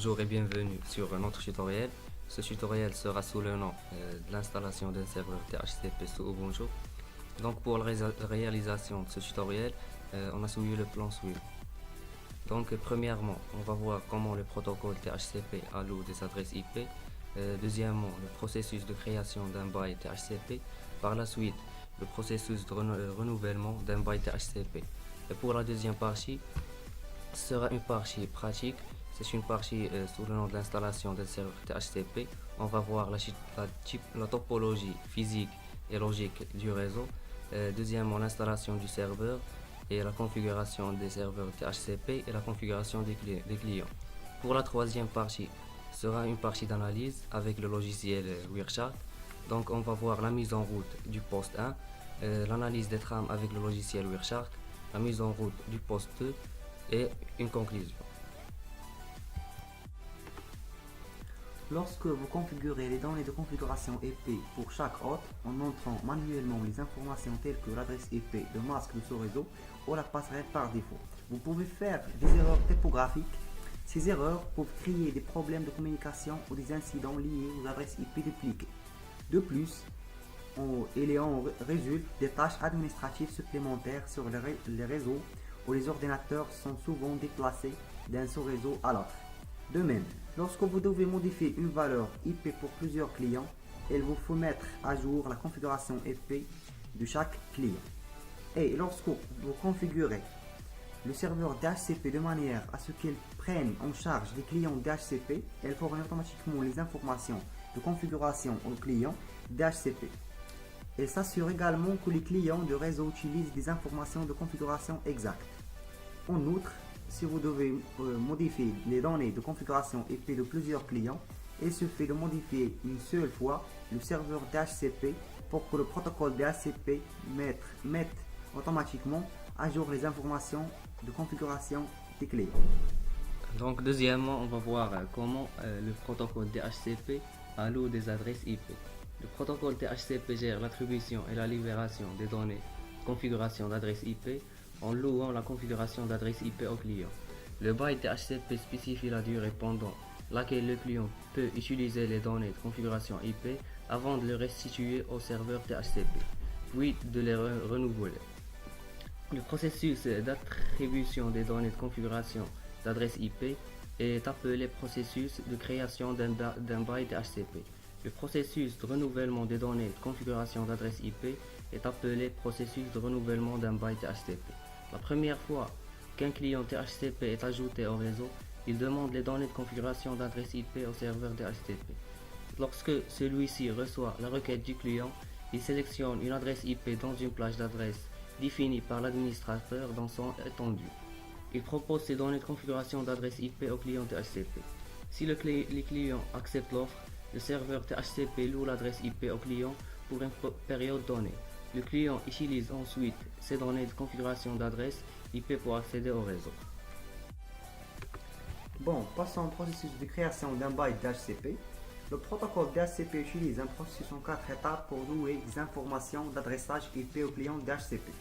Bonjour et bienvenue sur notre tutoriel. Ce tutoriel sera sous le nom de l'installation d'un serveur DHCP sous Ubuntu. Donc pour la réalisation de ce tutoriel, on a suivi le plan suivant. Donc premièrement, on va voir comment le protocole DHCP alloue des adresses IP. Deuxièmement, le processus de création d'un byte DHCP. Par la suite, le processus de renouvellement d'un byte DHCP. Et pour la deuxième partie, ce sera une partie pratique. C'est une partie sous le nom de l'installation d'un serveur DHCP. On va voir la topologie physique et logique du réseau. Deuxièmement, l'installation du serveur et la configuration des serveurs DHCP et la configuration des clients. Pour la troisième partie, ce sera une partie d'analyse avec le logiciel Wireshark. Donc on va voir la mise en route du poste 1, l'analyse des trames avec le logiciel Wireshark, la mise en route du poste 2 et une conclusion. Lorsque vous configurez les données de configuration IP pour chaque hôte en entrant manuellement les informations telles que l'adresse IP, le masque de ce réseau ou la passerelle par défaut, vous pouvez faire des erreurs typographiques. Ces erreurs peuvent créer des problèmes de communication ou des incidents liés aux adresses IP dupliquées. De plus, il en résulte des tâches administratives supplémentaires sur les réseaux où les ordinateurs sont souvent déplacés d'un sous-réseau à l'autre. De même, lorsque vous devez modifier une valeur IP pour plusieurs clients, il vous faut mettre à jour la configuration IP de chaque client. Et lorsque vous configurez le serveur DHCP de manière à ce qu'il prenne en charge les clients DHCP, il fournit automatiquement les informations de configuration aux clients DHCP. Il s'assure également que les clients de réseau utilisent des informations de configuration exactes. En outre, si vous devez modifier les données de configuration IP de plusieurs clients, il suffit de modifier une seule fois le serveur DHCP pour que le protocole DHCP mette automatiquement à jour les informations de configuration des clients. Donc deuxièmement, on va voir comment le protocole DHCP alloue des adresses IP. Le protocole DHCP gère l'attribution et la libération des données de configuration d'adresses IP en louant la configuration d'adresse IP au client. Le byte DHCP spécifie la durée pendant laquelle le client peut utiliser les données de configuration IP avant de les restituer au serveur DHCP, puis de les renouveler. Le processus d'attribution des données de configuration d'adresse IP est appelé processus de création d'un byte DHCP. Le processus de renouvellement des données de configuration d'adresse IP est appelé processus de renouvellement d'un byte DHCP. La première fois qu'un client DHCP est ajouté au réseau, il demande les données de configuration d'adresse IP au serveur DHCP. Lorsque celui-ci reçoit la requête du client, il sélectionne une adresse IP dans une plage d'adresse définie par l'administrateur dans son étendue. Il propose ces données de configuration d'adresse IP au client DHCP. Si les clients acceptent l'offre, le serveur DHCP loue l'adresse IP au client pour une période donnée. Le client utilise ensuite ces données de configuration d'adresse IP pour accéder au réseau. Bon, passons au processus de création d'un byte DHCP. Le protocole DHCP utilise un processus en 4 étapes pour louer des informations d'adressage IP au client DHCP.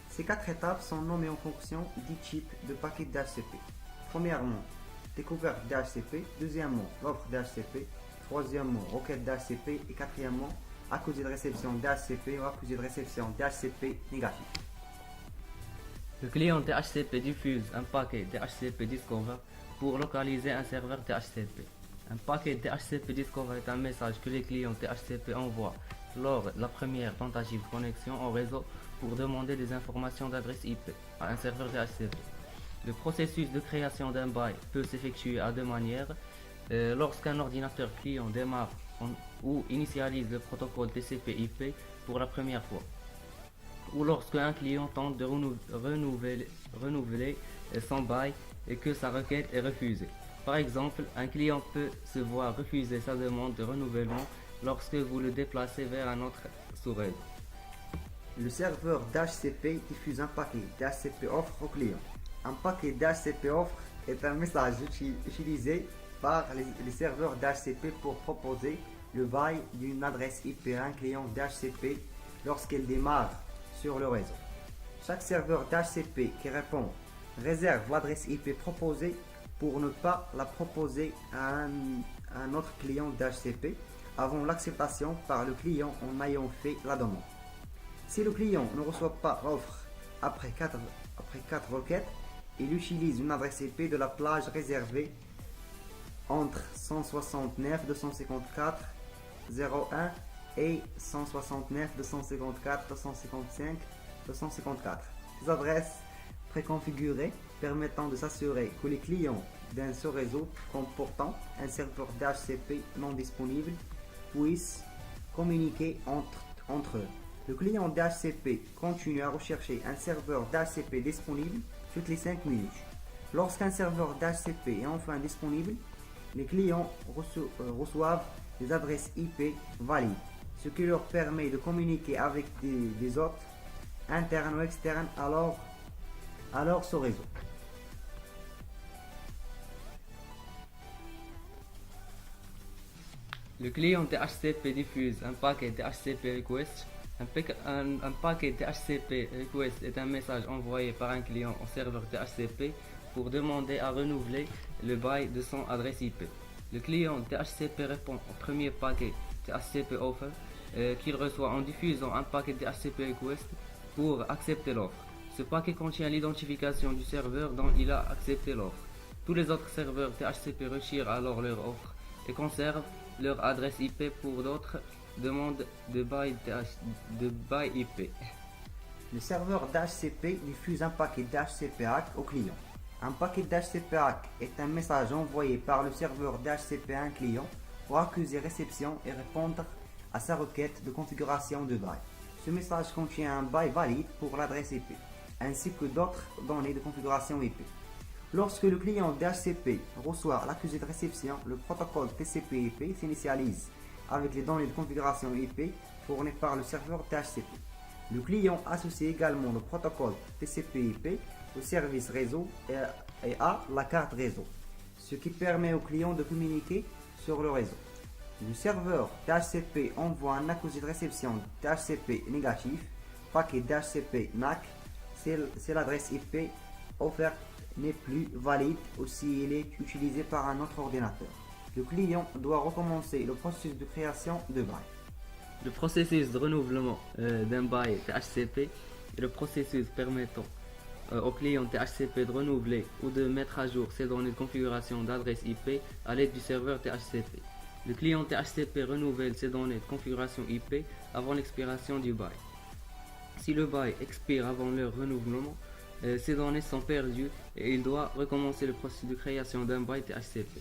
Ces 4 étapes sont nommées en fonction du type de paquet DHCP. Premièrement, découverte DHCP. Deuxièmement, l'offre DHCP. Troisièmement, requête DHCP. Et quatrièmement, accusé de réception DHCP ou accusé de réception DHCP négatif. Le client DHCP diffuse un paquet DHCP Discover pour localiser un serveur DHCP. Un paquet DHCP Discover est un message que les clients DHCP envoient lors de la première tentative de connexion au réseau pour demander des informations d'adresse IP à un serveur DHCP. Le processus de création d'un byte peut s'effectuer à deux manières. Lorsqu'un ordinateur client démarre ou initialise le protocole TCP/IP pour la première fois, ou lorsqu'un client tente de renouveler son byte et que sa requête est refusée. Par exemple, un client peut se voir refuser sa demande de renouvellement lorsque vous le déplacez vers un autre sous-réseau. Le serveur DHCP diffuse un paquet DHCP offre au client. Un paquet DHCP offre est un message utilisé par les serveurs DHCP pour proposer le bail d'une adresse IP à un client DHCP lorsqu'il démarre sur le réseau. Chaque serveur DHCP qui répond réserve l'adresse IP proposée pour ne pas la proposer à un autre client DHCP avant l'acceptation par le client en ayant fait la demande. Si le client ne reçoit pas l'offre après 4 requêtes, il utilise une adresse IP de la plage réservée entre 169.254.0.1 et 169.254.255.254. Ces adresses préconfigurées permettant de s'assurer que les clients d'un seul réseau comportant un serveur DHCP non disponible puissent communiquer entre eux. Le client DHCP continue à rechercher un serveur DHCP disponible toutes les 5 minutes. Lorsqu'un serveur DHCP est enfin disponible, les clients reçoivent des adresses IP valides, ce qui leur permet de communiquer avec des hôtes internes ou externes à ce réseau. Le client DHCP diffuse un paquet DHCP request. Un paquet DHCP request est un message envoyé par un client au serveur DHCP pour demander à renouveler le bail de son adresse IP. Le client DHCP répond au premier paquet DHCP offer qu'il reçoit en diffusant un paquet DHCP request pour accepter l'offre. Ce paquet contient l'identification du serveur dont il a accepté l'offre. Tous les autres serveurs DHCP retirent alors leur offre et conservent leur adresse IP pour d'autres demandes de bail IP. Le serveur DHCP diffuse un paquet DHCP ACK au client. Un paquet DHCP ACK est un message envoyé par le serveur DHCP à un client pour accuser réception et répondre à sa requête de configuration de bail. Ce message contient un bail valide pour l'adresse IP, ainsi que d'autres données de configuration IP. Lorsque le client DHCP reçoit l'accusé de réception, le protocole TCP/IP s'initialise avec les données de configuration IP fournies par le serveur DHCP. Le client associe également le protocole TCP/IP au service réseau et à la carte réseau, ce qui permet au client de communiquer sur le réseau. Le serveur DHCP envoie un accusé de réception DHCP négatif, paquet DHCP NAC, c'est l'adresse IP offerte n'est plus valide ou s'il est utilisé par un autre ordinateur. Le client doit recommencer le processus de création de bail. Le processus de renouvellement d'un bail DHCP est le processus permettant au client DHCP de renouveler ou de mettre à jour ses données de configuration d'adresse IP à l'aide du serveur DHCP. Le client DHCP renouvelle ses données de configuration IP avant l'expiration du bail. Si le bail expire avant leur renouvellement, ces données sont perdues et il doit recommencer le processus de création d'un bail DHCP.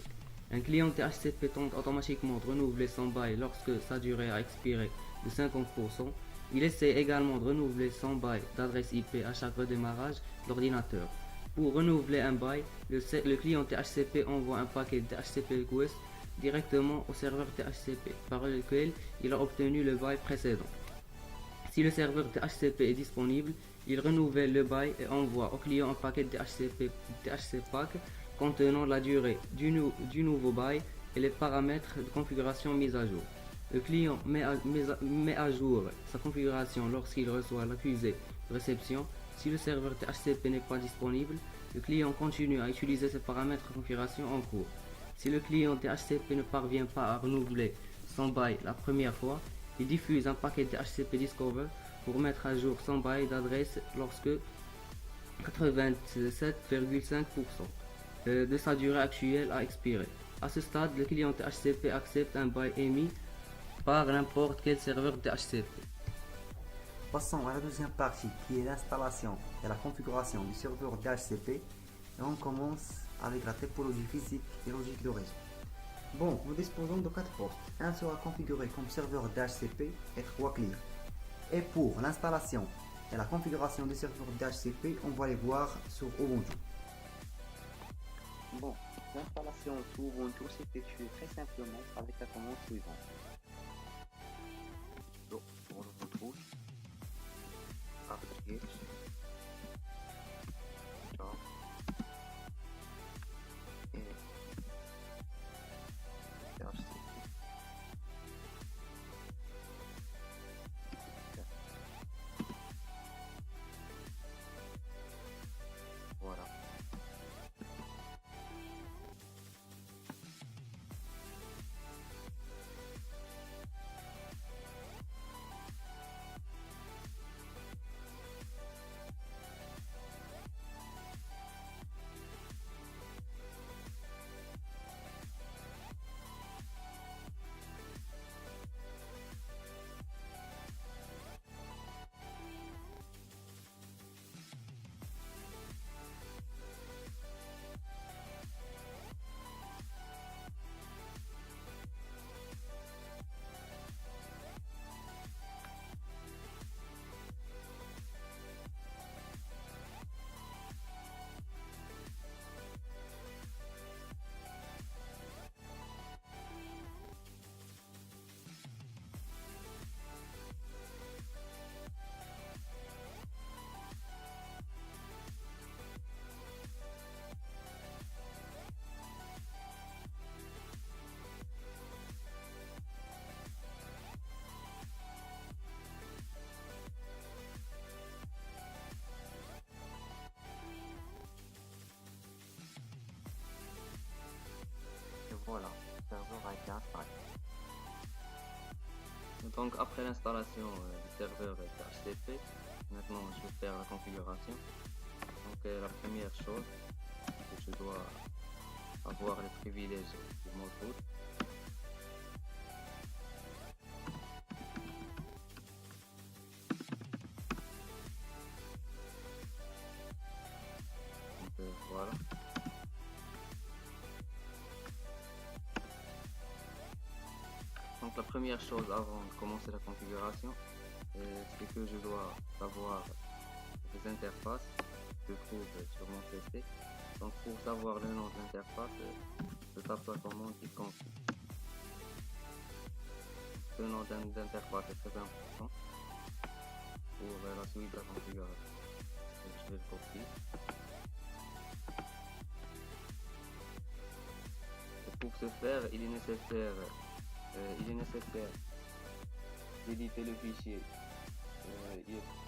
Un client DHCP tente automatiquement de renouveler son bail lorsque sa durée a expiré de 50%. Il essaie également de renouveler son bail d'adresse IP à chaque redémarrage de l'ordinateur. Pour renouveler un bail, le client DHCP envoie un paquet DHCP request directement au serveur DHCP par lequel il a obtenu le bail précédent. Si le serveur DHCP est disponible, il renouvelle le bail et envoie au client un paquet DHCP pack contenant la durée du nouveau bail et les paramètres de configuration mis à jour. Le client met à jour sa configuration lorsqu'il reçoit l'accusé de réception. Si le serveur DHCP n'est pas disponible, le client continue à utiliser ces paramètres de configuration en cours. Si le client DHCP ne parvient pas à renouveler son bail la première fois, il diffuse un paquet DHCP Discover pour mettre à jour son bail d'adresse lorsque 87,5% de sa durée actuelle a expiré. À ce stade, le client DHCP accepte un bail émis par n'importe quel serveur DHCP. Passons à la deuxième partie qui est l'installation et la configuration du serveur DHCP et on commence avec la topologie physique et logique du réseau. Bon, nous disposons de 4 postes. Un sera configuré comme serveur DHCP et 3 clients. Et pour l'installation et la configuration du serveur DHCP, on va les voir sur Ubuntu. Bon, l'installation sur Ubuntu s'effectue très simplement avec la commande suivante. Donc, on le retrouve. Appliquer. Et DHCP. Voilà. Donc après l'installation du serveur DHCP, maintenant je vais faire la configuration. Donc la première chose, c'est que je dois avoir les privilèges du mode root. Donc voilà. Donc la première chose avant de commencer la configuration, c'est que je dois savoir les interfaces que je trouve sur mon PC. Donc pour savoir le nom de l'interface, je tape la commande icconfig. Ce nom d'interface est très important pour la suite de la configuration. Donc je vais le copier. Et pour ce faire, il est nécessaire d'éditer le fichier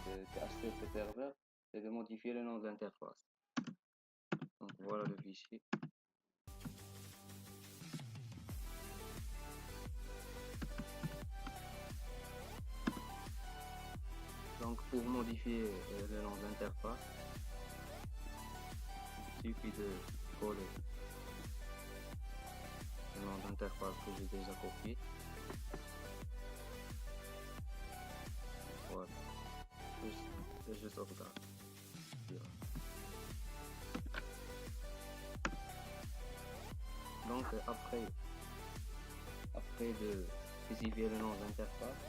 THCP serveur et de modifier le nom de l'interface. Donc voilà le fichier. Donc pour modifier le nom de l'interface, il suffit de coller le nom d'interface que j'ai déjà copié. Voilà. Et je sauvegarde. Donc après de spécifier le nom d'interface,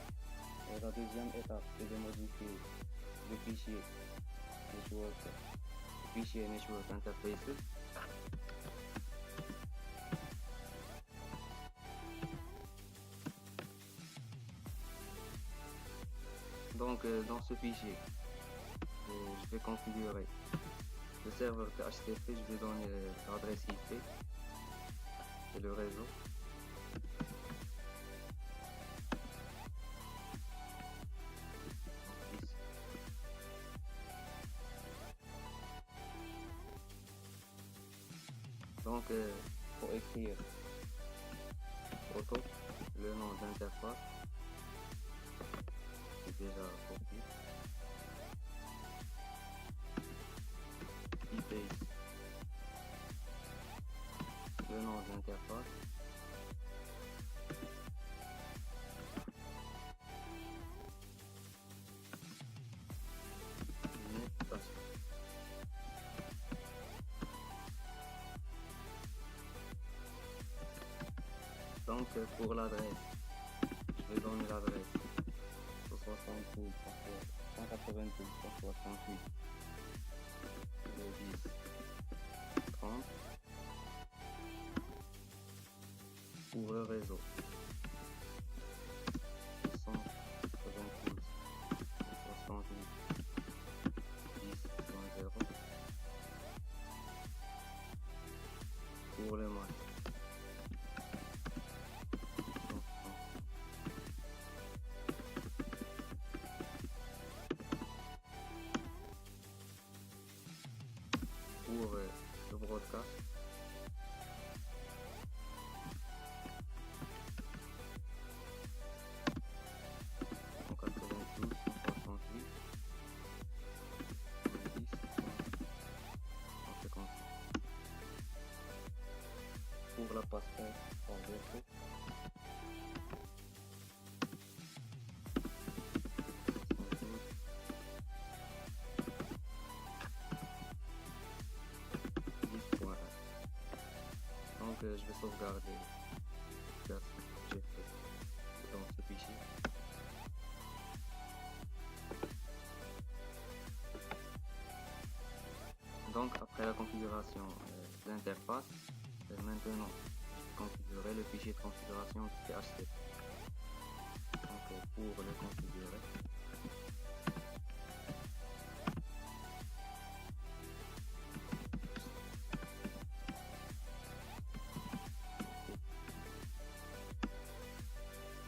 la deuxième étape c'est de modifier le fichier network interfaces. Donc dans ce fichier, je vais configurer le serveur THCP, je vais donner l'adresse IP et le réseau. Donc pour écrire auto le nom d'interface, c'est déjà copié. IP le nom d'interface. Donc pour l'adresse, je vais donner l'adresse 192.192.168 le 10 30 pour le réseau 192.168 10.0 pour le masque. Pour le broadcast, en 92, 168, 10, 156. Pour la passerelle en défaut, 10.1. Donc je vais sauvegarder ce que j'ai fait dans ce fichier. Donc après la configuration de l'interface, maintenant je vais configurer le fichier de configuration de THCP. Donc pour le configurer,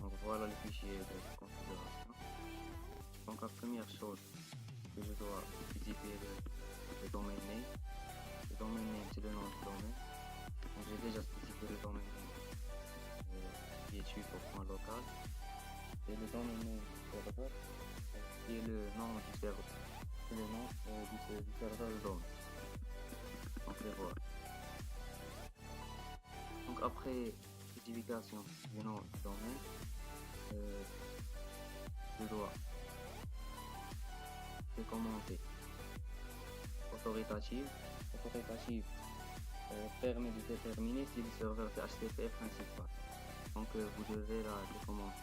donc voilà le fichier de configuration. Donc la première chose, c'est que je dois spécifier le domaine name. Le domaine name c'est le nom du domaine. Donc j'ai déjà spécifié le domaine name qui est suite au point local. Et le domaine name du serveur, qui est le nom du serveur, c'est le nom du serveur DOM. Donc les voilà. Donc après spécification du nom du domaine, je dois commenter autoritative. Autoritative permet de déterminer si le serveur DHCP est principal. Donc vous devez la commenter.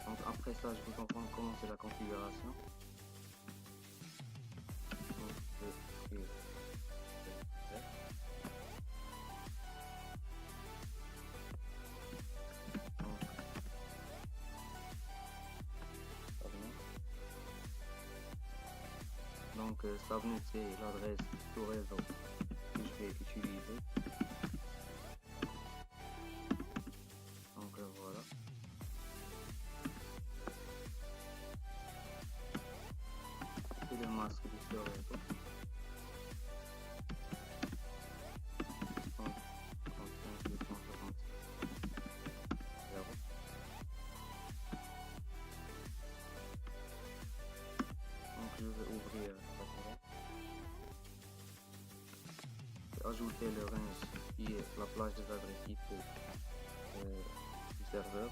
Donc après ça, je vais comprendre comment c'est la configuration. Donc, je vais donc subnet c'est l'adresse du réseau que je vais utiliser. Donc voilà. Et le masque de ce réseau. Donc, 35, 256, 0. Donc je vais ouvrir la fenêtre. Ajouter le range qui est la plage des adresses IP du serveur.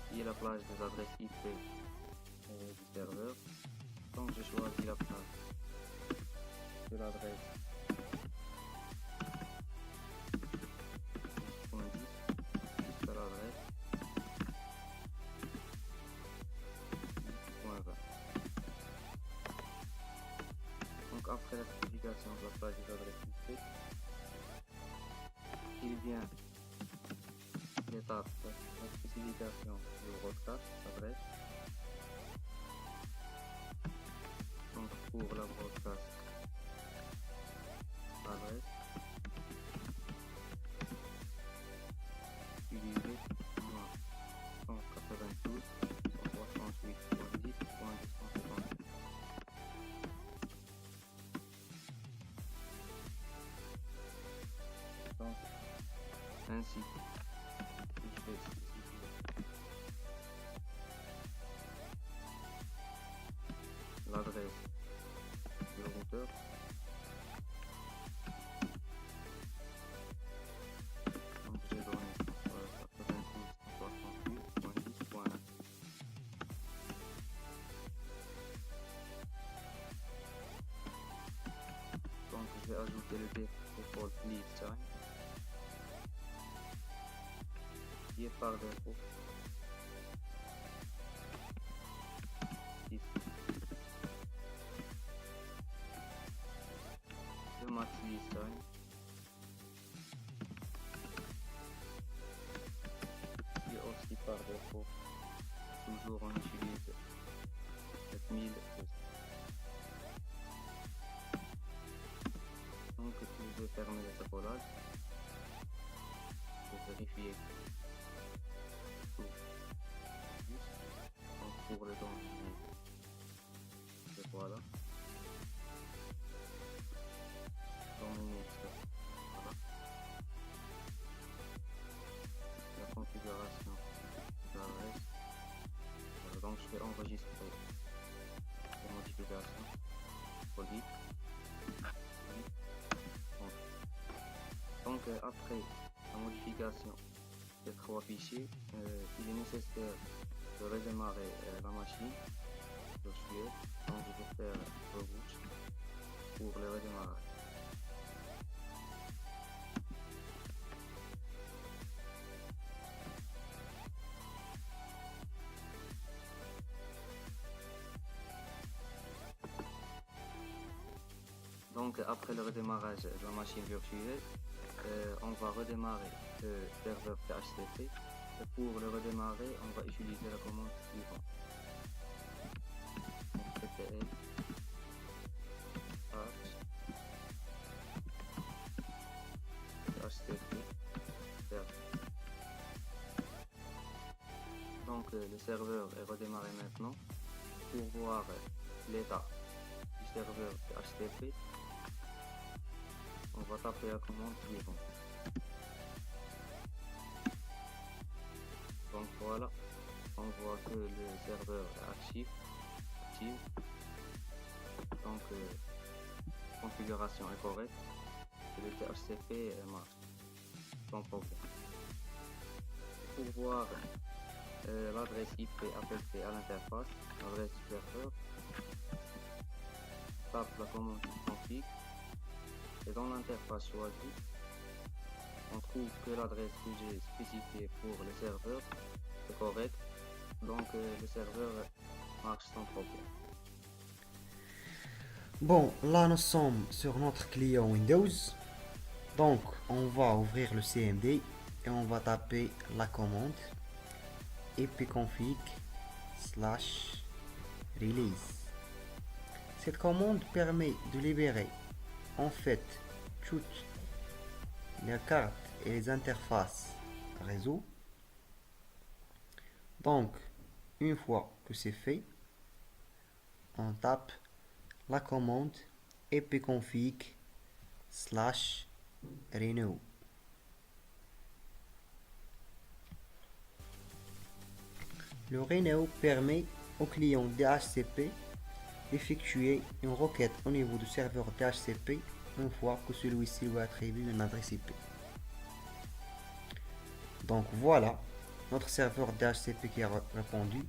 Qui est la plage des adresses IP du serveur. Donc je choisis la plage de l'adresse 10.10 jusqu'à l'adresse 10.20. Donc après la spécification de la plage des adresses IP, il vient l'étape la spécification du broadcast adresse. Donc pour la broadcast adresse utilisée 192 168.10.250. Donc ainsi je vais spécifier l'adresse du routeur. Donc j'ai donné 92.168.10.1. Donc je vais ajouter le default lead time qui est par défaut 10. Le max lead time qui est aussi par défaut. Toujours on utilise 7200. Donc je vais fermer le décollage pour vérifier tout juste. Donc pour le domaine, et voilà. Domaine, voilà. La configuration de l'adresse. Voilà, donc je vais enregistrer les modifications. Police. Donc après la modification des 3 fichiers, il est nécessaire de redémarrer la machine virtuelle. Donc je vais faire reboot pour le redémarrage. Donc après le redémarrage de la machine virtuelle, on va redémarrer le serveur DHCP. Et pour le redémarrer, on va utiliser la commande suivante. Donc ctl DHCP serveur. le serveur est redémarré maintenant. Pour voir l'état du serveur HTTP, on va taper la commande suivante. Donc voilà, on voit que le serveur est actif. Donc configuration est correcte et le DHCP marche sans problème. Pour voir l'adresse IP affectée à l'interface, l'adresse du serveur, tape la commande config et dans l'interface choisie, on trouve que l'adresse que j'ai spécifiée pour le serveur est correcte, donc le serveur marche sans problème. Bon, là nous sommes sur notre client Windows. Donc, on va ouvrir le CMD et on va taper la commande ipconfig/release. Cette commande permet de libérer en fait toutes les cartes et les interfaces réseau. Donc, une fois que c'est fait, on tape la commande ipconfig/renew. Le renew permet au client DHCP d'effectuer une requête au niveau du serveur DHCP une fois que celui-ci lui attribue une adresse IP. Donc voilà notre serveur DHCP qui a répondu.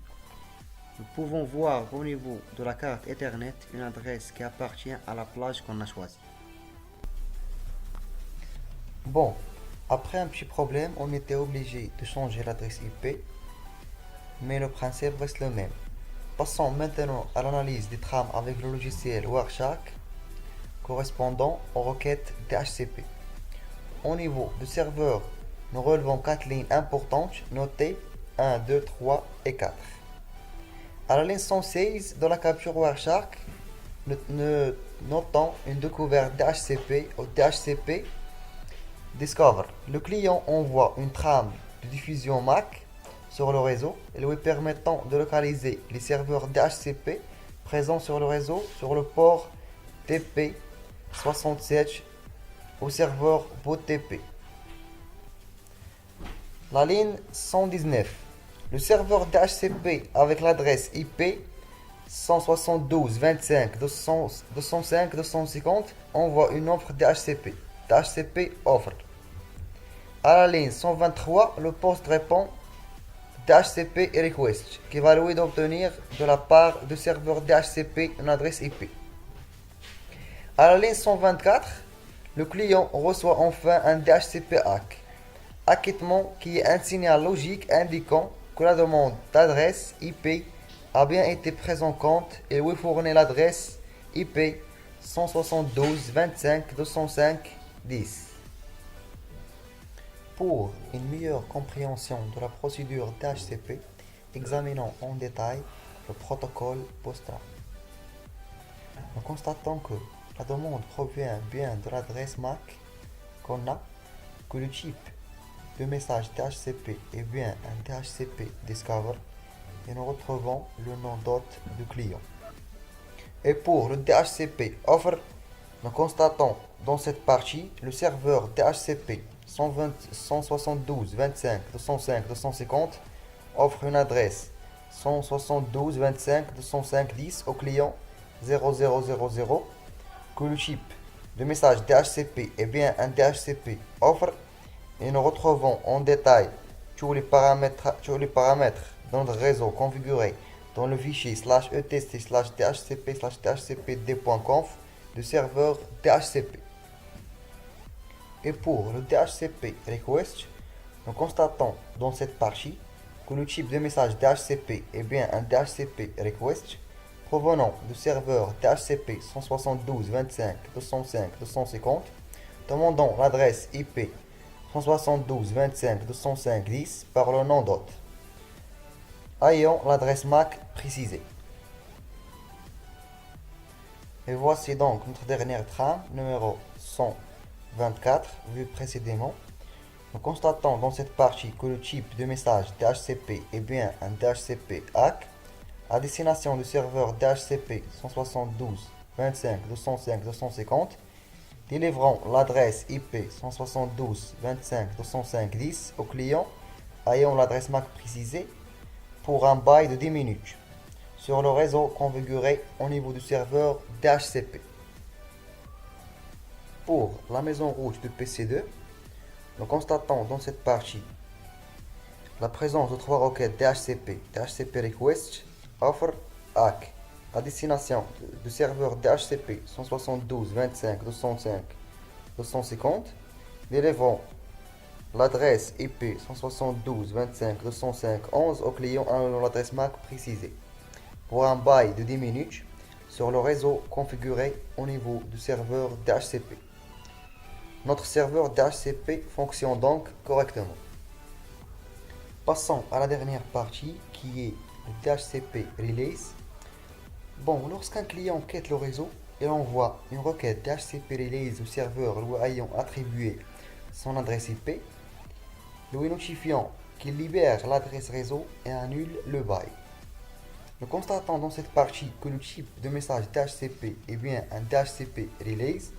Nous pouvons voir au niveau de la carte Ethernet une adresse qui appartient à la plage qu'on a choisie. Bon, après un petit problème, on était obligé de changer l'adresse IP, mais le principe reste le même. Passons maintenant à l'analyse des trames avec le logiciel Wireshark correspondant aux requêtes DHCP. Au niveau du serveur, nous relevons 4 lignes importantes notées 1, 2, 3 et 4. À la ligne 116 de la capture Wireshark, nous notons une découverte DHCP au DHCP Discover. Le client envoie une trame de diffusion MAC sur le réseau, lui permettant de localiser les serveurs DHCP présents sur le réseau sur le port TP67 au serveur BOTP. La ligne 119. Le serveur DHCP avec l'adresse IP 172.25.205.250 envoie une offre DHCP. DHCP offre. À la ligne 123, le poste répond DHCP request qui va lui d'obtenir de la part du serveur DHCP une adresse IP. À la ligne 124, le client reçoit enfin un DHCP ACK. Acquittement qui est un signal logique indiquant que la demande d'adresse IP a bien été prise en compte et lui fournit l'adresse IP 172.25.205.10. Pour une meilleure compréhension de la procédure DHCP, examinons en détail le protocole POSTRA. Nous constatons que la demande provient bien de l'adresse MAC qu'on a, que le type de message DHCP est bien un DHCP Discover et nous retrouvons le nom d'hôte du client. Et pour le DHCP Offer, nous constatons dans cette partie le serveur DHCP 172.25.205.250 offre une adresse 172.25.205.10 au client 0000, que le type de message DHCP est bien un DHCP Offer et nous retrouvons en détail tous les paramètres dans le réseau configurés dans le fichier /etc/dhcp/dhcpd.conf du serveur DHCP. Et pour le DHCP request, nous constatons dans cette partie que le type de message DHCP est bien un DHCP request provenant du serveur DHCP 172.25.205.250 demandant l'adresse IP 172.25.205.10 par le nom d'hôte, ayant l'adresse MAC précisée. Et voici donc notre dernière trame numéro 124 vue précédemment. Nous constatons dans cette partie que le type de message DHCP est bien un DHCP ACK à destination du serveur DHCP 172.25.205.250 délivrant l'adresse IP 172.25.205.10 au client ayant l'adresse MAC précisée pour un bail de 10 minutes sur le réseau configuré au niveau du serveur DHCP. Pour la maison rouge de PC2, nous constatons dans cette partie la présence de trois requêtes DHCP request, offer, ACK à destination du serveur DHCP 172.25.205.250 délivrant l'adresse IP 172.25.205.11 au client ayant l'adresse MAC précisée pour un bail de 10 minutes sur le réseau configuré au niveau du serveur DHCP. Notre serveur DHCP fonctionne donc correctement. Passons à la dernière partie qui est le DHCP Release. Bon, lorsqu'un client quitte le réseau, il envoie une requête DHCP Release au serveur lui ayant attribué son adresse IP, lui notifiant qu'il libère l'adresse réseau et annule le bail. Nous constatons dans cette partie que le type de message DHCP est bien un DHCP Release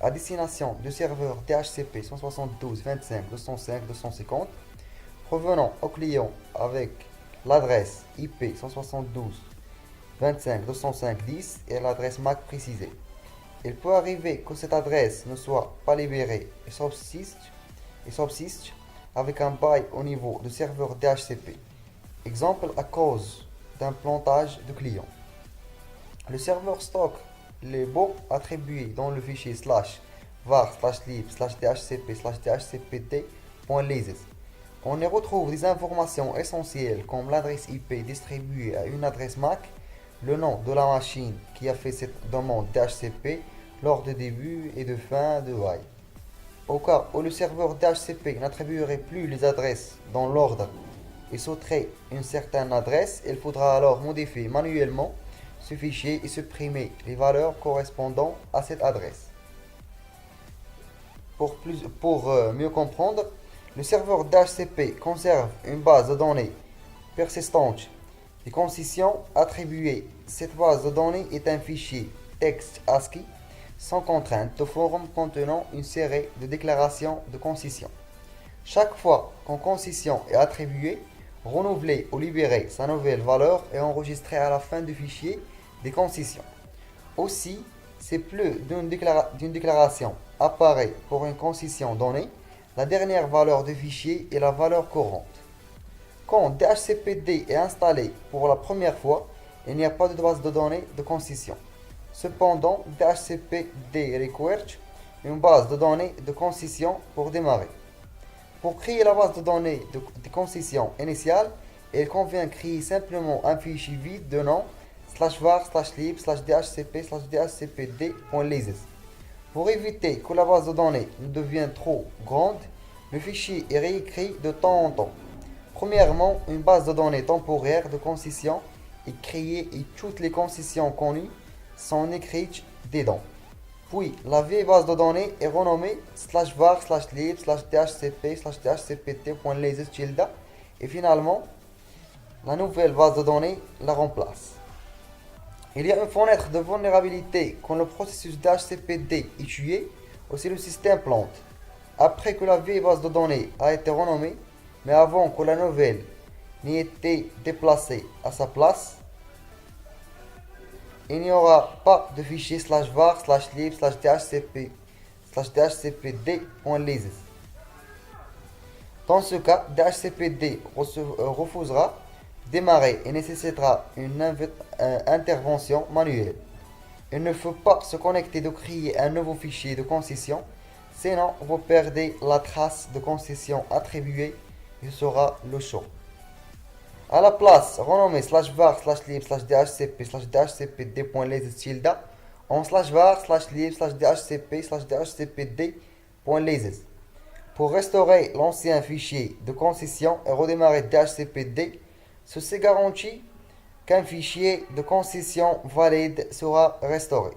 à destination du serveur DHCP 172.25.205.250 provenant au client avec l'adresse IP 172.25.205.10 et l'adresse MAC précisée. Il peut arriver que cette adresse ne soit pas libérée et subsiste avec un bail au niveau du serveur DHCP. Exemple à cause d'un plantage de client. Le serveur stocke les baux attribués dans le fichier /var/lib/dhcp/dhcpd.leases. On y retrouve des informations essentielles comme l'adresse IP distribuée à une adresse MAC, le nom de la machine qui a fait cette demande DHCP lors du début et de fin de bail. Au cas où le serveur DHCP n'attribuerait plus les adresses dans l'ordre et sauterait une certaine adresse, il faudra alors modifier manuellement ce fichier et supprimer les valeurs correspondant à cette adresse. Pour mieux comprendre, le serveur DHCP conserve une base de données persistante des concessions attribuées. Cette base de données est un fichier texte ASCII sans contrainte de forme contenant une série de déclarations de concession. Chaque fois qu'une concession est attribuée, renouveler ou libérer sa nouvelle valeur est enregistrée à la fin du fichier des concessions. Aussi, si plus d'une déclaration apparaît pour une concession donnée, la dernière valeur du fichier est la valeur courante. Quand DHCPD est installé pour la première fois, il n'y a pas de base de données de concession. Cependant, DHCPD requiert une base de données de concession pour démarrer. Pour créer la base de données de concession initiale, il convient créer simplement un fichier vide de nom /var/lib/dhcp/dhcpd.leases. Pour éviter que la base de données ne devienne trop grande, le fichier est réécrit de temps en temps. Premièrement, une base de données temporaire de concession est créée et toutes les concessions connues sont écrites dedans. Puis, la vieille base de données est renommée /var/lib/dhcp/dhcpd.leases et finalement, la nouvelle base de données la remplace. Il y a une fenêtre de vulnérabilité quand le processus DHCPD est tué ou si le système plante. Après que la vieille base de données a été renommée, mais avant que la nouvelle n'ait été déplacée à sa place, il n'y aura pas de fichier /var/lib/dhcp/dhcpd.leases. Dans ce cas, DHCPD refusera démarrer et nécessitera une intervention manuelle. Il ne faut pas se connecter de créer un nouveau fichier de concession, sinon vous perdez la trace de concession attribuée et ce sera le show. À la place, renommez /var/lib/dhcp/dhcpd.leases en /var/lib/dhcp/dhcpd.leases pour restaurer l'ancien fichier de concession et redémarrer DHCPD. Ceci garantit qu'un fichier de concession valide sera restauré.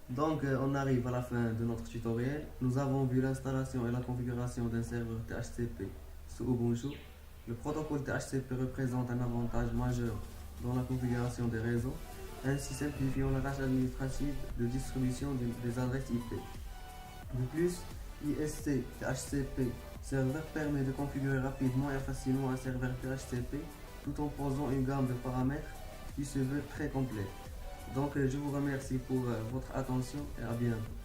Donc, on arrive à la fin de notre tutoriel. Nous avons vu l'installation et la configuration d'un serveur THCP sous Ubuntu. Le protocole THCP représente un avantage majeur dans la configuration des réseaux, ainsi simplifiant la tâche administrative de distribution des adresses IP. De plus, ISC THCP serveur permet de configurer rapidement et facilement un serveur THCP tout en posant une gamme de paramètres qui se veut très complète. Donc je vous remercie pour votre attention et à bientôt.